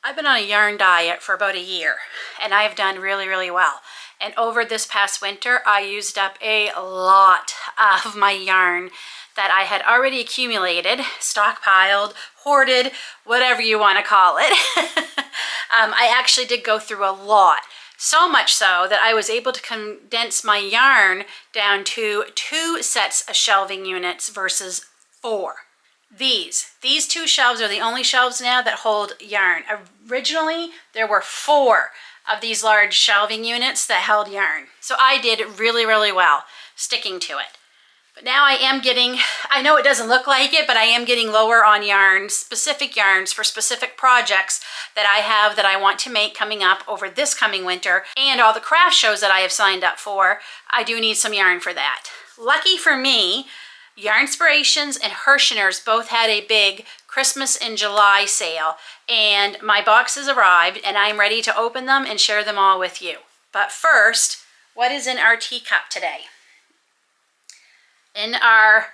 I've been on a yarn diet for about a year, and I've done really, really well. And over this past winter, I used up a lot of my yarn that I had already accumulated, stockpiled, hoarded, whatever you want to call it. I actually did go through a lot. So much so that I was able to condense my yarn down to 2 sets of shelving units versus 4. These 2 shelves are the only shelves now that hold yarn. Originally, there were 4 of these large shelving units that held yarn. So I did really, really well sticking to it. But now I am getting, I know it doesn't look like it, but I am getting lower on yarn, specific yarns for specific projects that I have that I want to make coming up over this coming winter, and all the craft shows that I have signed up for. I do need some yarn for that. Lucky for me, Yarnspirations and Herschners both had a big Christmas in July sale, and my boxes arrived and I'm ready to open them and share them all with you. But first, what is in our teacup today? In our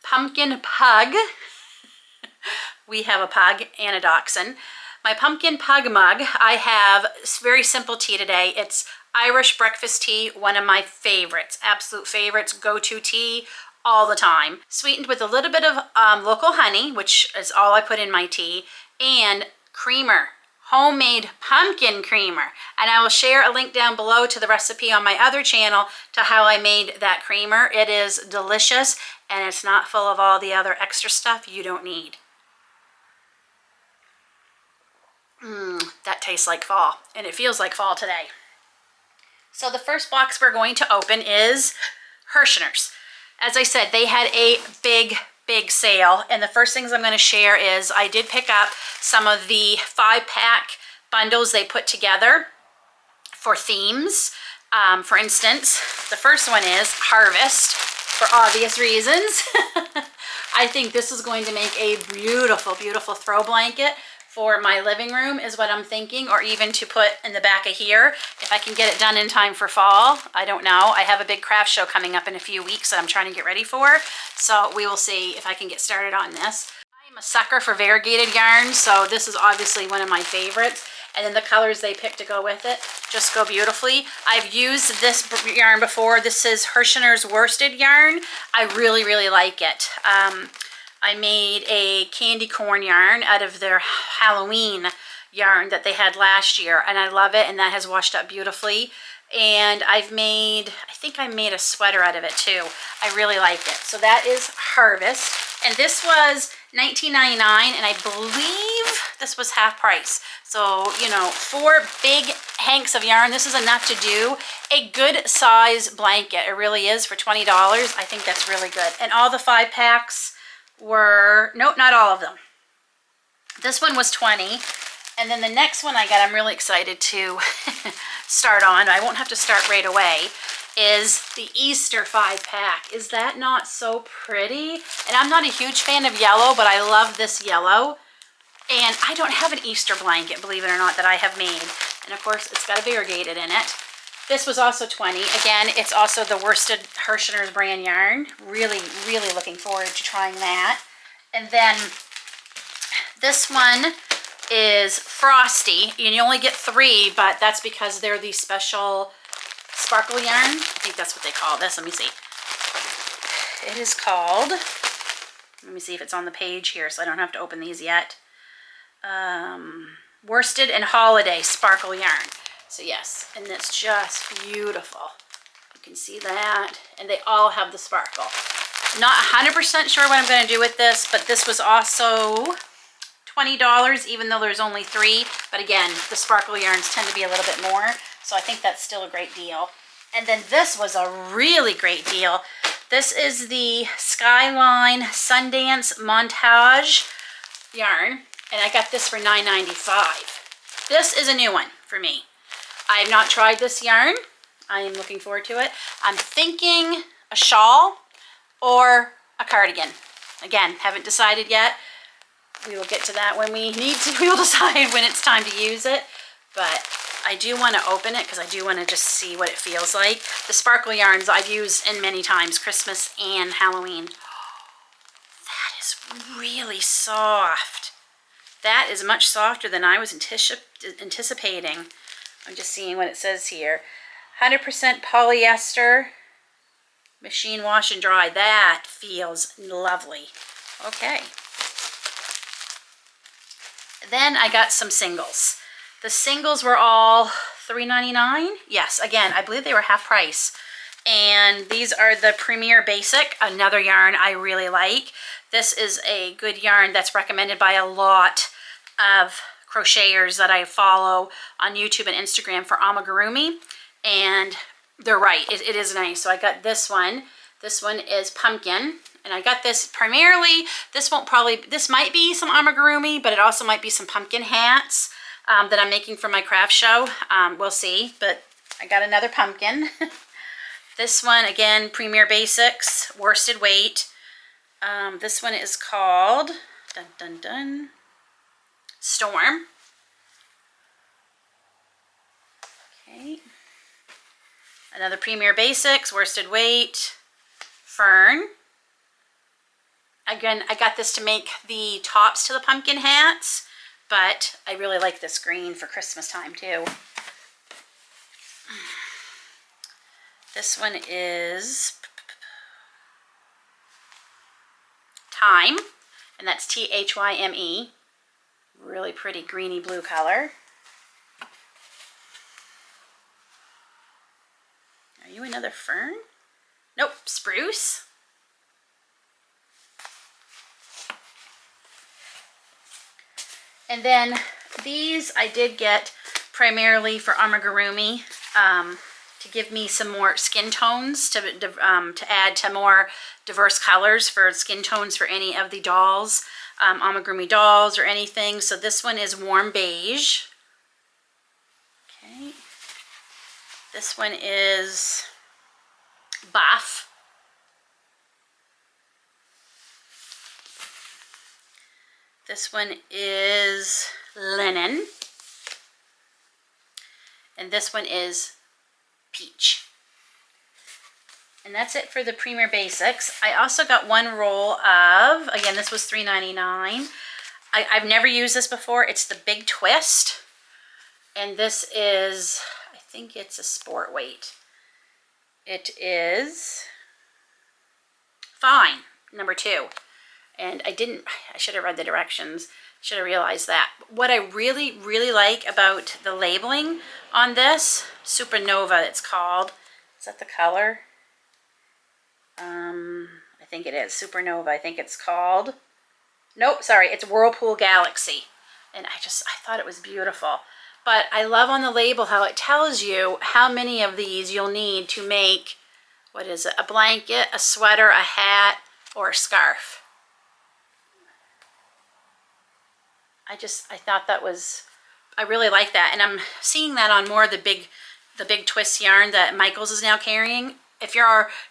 pumpkin pug, we have a pug and a dachshund. My pumpkin pug mug, I have very simple tea today. It's Irish breakfast tea, one of my favorites, absolute favorites, go-to tea all the time. Sweetened with a little bit of local honey, which is all I put in my tea, and creamer, homemade pumpkin creamer. And I will share a link down below to the recipe on my other channel to how I made that creamer. It is delicious, and it's not full of all the other extra stuff you don't need. That tastes like fall, and it feels like fall today. So the first box we're going to open is Herschners. As I said, they had a big sale, and the first things I'm going to share is I did pick up some of the 5-pack bundles they put together for themes. For instance, the first one is Harvest, for obvious reasons. I think this is going to make a beautiful, beautiful throw blanket for my living room is what I'm thinking, or even to put in the back of here if I can get it done in time for fall. I don't know. I have a big craft show coming up in a few weeks that I'm trying to get ready for, so we will see if I can get started on this. I'm a sucker for variegated yarns, so this is obviously one of my favorites, and then the colors they picked to go with it just go beautifully. I've used this yarn before. This is Herschner's worsted yarn. I really, really like it. I made a candy corn yarn out of their Halloween yarn that they had last year, and I love it, and that has washed up beautifully. And I think I made a sweater out of it too. I really like it. So that is Harvest, and this was $19.99, and I believe this was half price. So, you know, 4 big hanks of yarn. This is enough to do a good size blanket. It really is for $20. I think that's really good. And all the 5 packs were, nope, not all of them. This one was 20, and then the next one I got, I'm really excited to start on. I won't have to start right away, is the Easter 5-pack. Is that not so pretty? And I'm not a huge fan of yellow, but I love this yellow. And I don't have an Easter blanket, believe it or not, that I have made. And of course, it's got a variegated in it. This was also 20. Again, it's also the worsted Herschners brand yarn. Really, really looking forward to trying that. And then this one is Frosty. You only get 3, but that's because they're the special sparkle yarn. I think that's what they call this. Let me see. It is called, let me see if it's on the page here so I don't have to open these yet. Worsted and Holiday Sparkle Yarn. So yes, and it's just beautiful. You can see that, and they all have the sparkle. Not 100% sure what I'm going to do with this, but this was also $20, even though there's only 3. But again, the sparkle yarns tend to be a little bit more, so I think that's still a great deal. And then this was a really great deal. This is the Skyline Sundance Montage yarn, and I got this for $9.95. This is a new one for me. I have not tried this yarn. I am looking forward to it. I'm thinking a shawl or a cardigan. Again, haven't decided yet. We will get to that when we need to. We will decide when it's time to use it. But I do want to open it because I do want to just see what it feels like. The sparkle yarns I've used in many times, Christmas and Halloween. That is really soft. that is much softer than I was anticipating. I'm just seeing what it says here. 100% polyester, machine wash and dry. That feels lovely. Okay. Then I got some singles. The singles were all $3.99. Yes, again, I believe they were half price. And these are the Premier Basic, another yarn I really like. This is a good yarn that's recommended by a lot of crocheters that I follow on YouTube and Instagram for amigurumi. And they're right, it is nice. So I got this one. This one is pumpkin. And I got this primarily, this might be some amigurumi, but it also might be some pumpkin hats that I'm making for my craft show. We'll see, but I got another pumpkin. This one, again, Premier Basics, worsted weight. This one is called, dun dun dun, Storm. Okay. Another Premier Basics, worsted weight, Fern. Again, I got this to make the tops to the pumpkin hats, but I really like this green for Christmas time too. This one is Thyme, and that's T-H-Y-M-E. Really pretty greeny blue color. Are you another fern? Nope, spruce. And then these I did get primarily for amigurumi to give me some more skin tones to add to more diverse colors for skin tones for any of the dolls, amigurumi dolls or anything. So this one is warm beige. Okay. This one is buff. This one is linen. And this one is peach. And that's it for the Premier Basics. I also got one roll of, again, this was $3.99. I've never used this before. It's the Big Twist. And this is, I think it's a sport weight. It is fine, number 2. And I should have read the directions. Should have realized that. What I really, really like about the labeling on this, Supernova it's called. Is that the color? I think it is. Supernova, I think it's called. Nope, sorry, it's Whirlpool Galaxy. And I thought it was beautiful. But I love on the label how it tells you how many of these you'll need to make, what is it, a blanket, a sweater, a hat, or a scarf. I thought that was, I really like that. And I'm seeing that on more of the big twist yarn that Michaels is now carrying. If you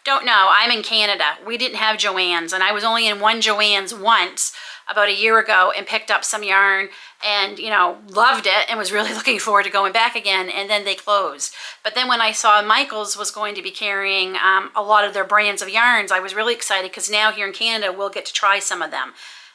don't know, I'm in Canada. We didn't have Joann's, and I was only in one Joann's once about a year ago and picked up some yarn and, you know, loved it and was really looking forward to going back again, and then they closed. But then when I saw Michaels was going to be carrying a lot of their brands of yarns, I was really excited because now here in Canada we'll get to try some of them.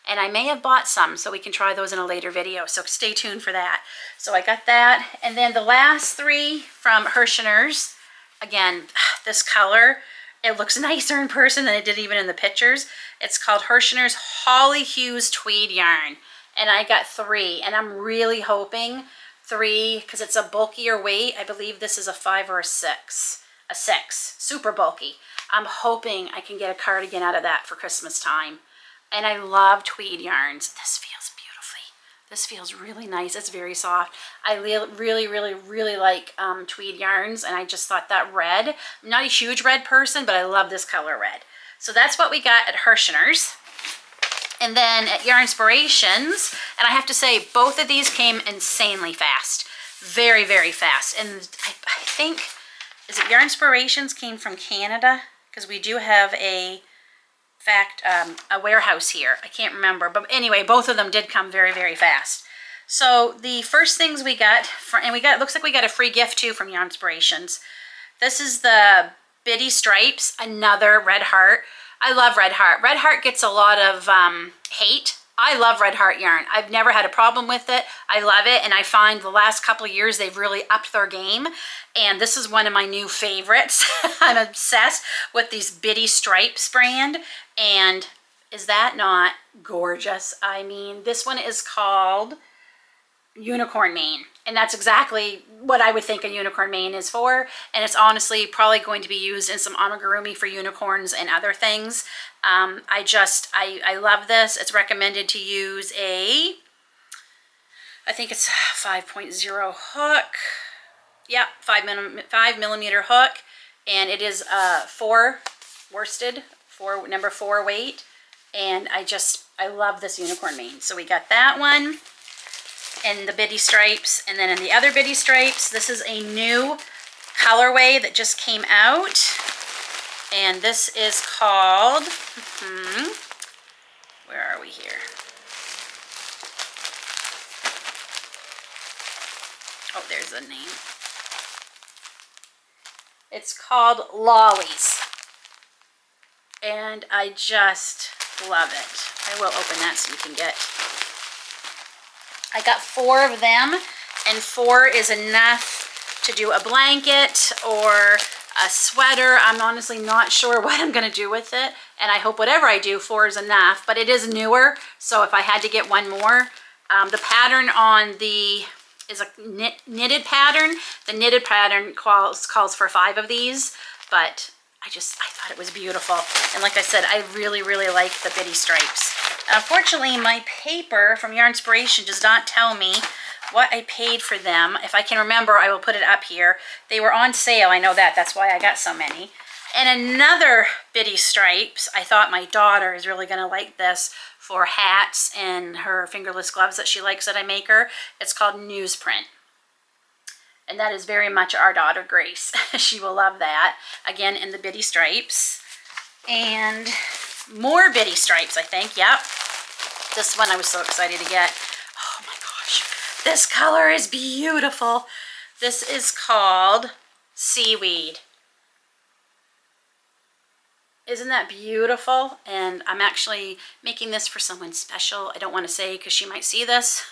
And I may have bought some, so we can try those in a later video, so stay tuned for that. So I got that. And then the last 3 from Herschners. Again, this color, it looks nicer in person than it did even in the pictures. It's called Herschners Holly Hues Tweed Yarn. And I got 3, and I'm really hoping 3, because it's a bulkier weight. I believe this is a 5 or a 6. A 6, super bulky. I'm hoping I can get a cardigan out of that for Christmas time. And I love tweed yarns. This feels beautifully. This feels really nice. It's very soft. I really, really, really like tweed yarns, and I just thought that red, I'm not a huge red person, but I love this color red. So that's what we got at Herschners. And then at Yarn Inspirations, and I have to say, both of these came insanely fast. Very, very fast. And I think, is it Yarn Inspirations came from Canada? Because we do have a warehouse here. I can't remember, but anyway, both of them did come very, very fast. So the first things we got, looks like we got a free gift too from Yarn Inspirations. This is the Biddy Stripes, another red heart. I love red heart. Red heart gets a lot of hate I love Red Heart yarn. I've never had a problem with it. I love it, and I find the last couple of years they've really upped their game, and this is one of my new favorites. I'm obsessed with these Bitty Stripes brand, and is that not gorgeous? I mean, this one is called Unicorn Mane, and that's exactly what I would think a unicorn mane is for, and it's honestly probably going to be used in some amigurumi for unicorns and other things. I love this. It's recommended to use I think it's 5.0 hook. Yeah, 5 millimeter hook, and it is 4 worsted, number 4 weight, and I love this unicorn mane. So we got that one and the Bitty Stripes, and then in the other Bitty Stripes, this is a new colorway that just came out, and this is called, where are we here? Oh, there's the name. It's called Lollies, and I just love it. I will open that so you can get, I got 4 of them, and 4 is enough to do a blanket or a sweater. I'm honestly not sure what I'm going to do with it, and I hope whatever I do, 4 is enough, but it is newer, so if I had to get one more, the pattern on the is a knitted pattern. The knitted pattern calls for 5 of these, but I thought it was beautiful. And like I said, I really, really like the Bitty Stripes. Unfortunately, my paper from Yarnspiration does not tell me what I paid for them. If I can remember, I will put it up here. They were on sale, I know that. That's why I got so many. And another Bitty Stripes, I thought my daughter is really going to like this for hats and her fingerless gloves that she likes that I make her. It's called Newsprint. And that is very much our daughter, Grace. She will love that. Again, in the Bitty Stripes. And more Bitty Stripes, I think. Yep. This one I was so excited to get. Oh my gosh. This color is beautiful. This is called Seaweed. Isn't that beautiful? And I'm actually making this for someone special. I don't want to say because she might see this.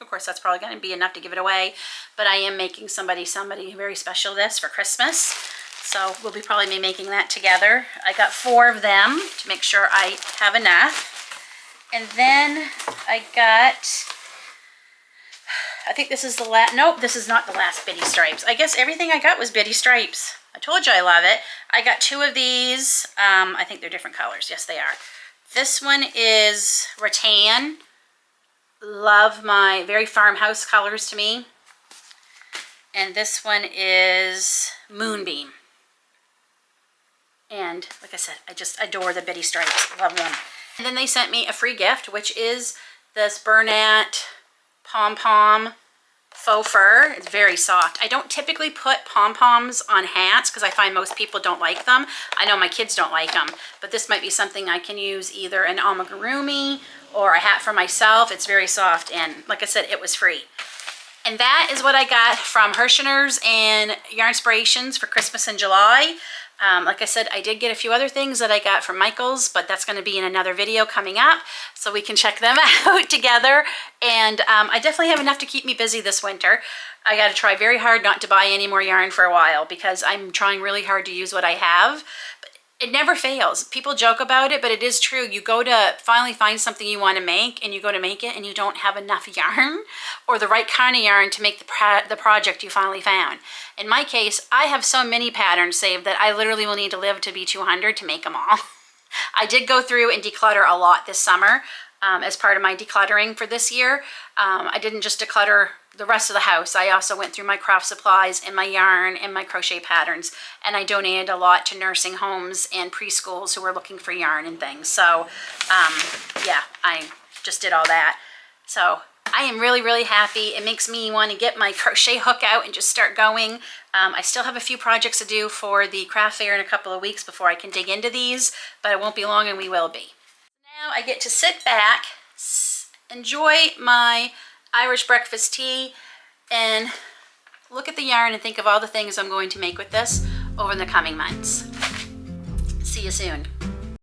Of course, that's probably going to be enough to give it away. But I am making somebody very special this for Christmas. So we'll be probably making that together. I got 4 of them to make sure I have enough. And then I got, I think this is the last, nope, this is not the last Bitty Stripes. I guess everything I got was Bitty Stripes. I told you I love it. I got 2 of these. I think they're different colors. Yes, they are. This one is rattan. Love my very farmhouse colors to me. And this one is Moonbeam. And like I said, I just adore the Bitty Stripes. Love them. And then they sent me a free gift, which is this Bernat pom-pom faux fur. It's very soft. I don't typically put pom-poms on hats because I find most people don't like them. I know my kids don't like them, but this might be something I can use either an amigurumi or a hat for myself. It's very soft, and like I said, it was free. And that is what I got from Herschners and Yarnspirations for Christmas in July. Like I said, I did get a few other things that I got from Michael's, but that's going to be in another video coming up, so we can check them out together. And I definitely have enough to keep me busy this winter. I got to try very hard not to buy any more yarn for a while because I'm trying really hard to use what I have. But it never fails. People joke about it, but it is true. You go to finally find something you want to make, and you go to make it, and you don't have enough yarn or the right kind of yarn to make the project you finally found. In my case, I have so many patterns saved that I literally will need to live to be 200 to make them all. I did go through and declutter a lot this summer as part of my decluttering for this year. I didn't just declutter the rest of the house. I also went through my craft supplies and my yarn and my crochet patterns, and I donated a lot to nursing homes and preschools who were looking for yarn and things. So yeah, I just did all that. So I am really, really happy. It makes me want to get my crochet hook out and just start going. I still have a few projects to do for the craft fair in a couple of weeks before I can dig into these, but it won't be long and we will be. Now I get to sit back, enjoy my Irish breakfast tea, and look at the yarn and think of all the things I'm going to make with this over the coming months. See you soon.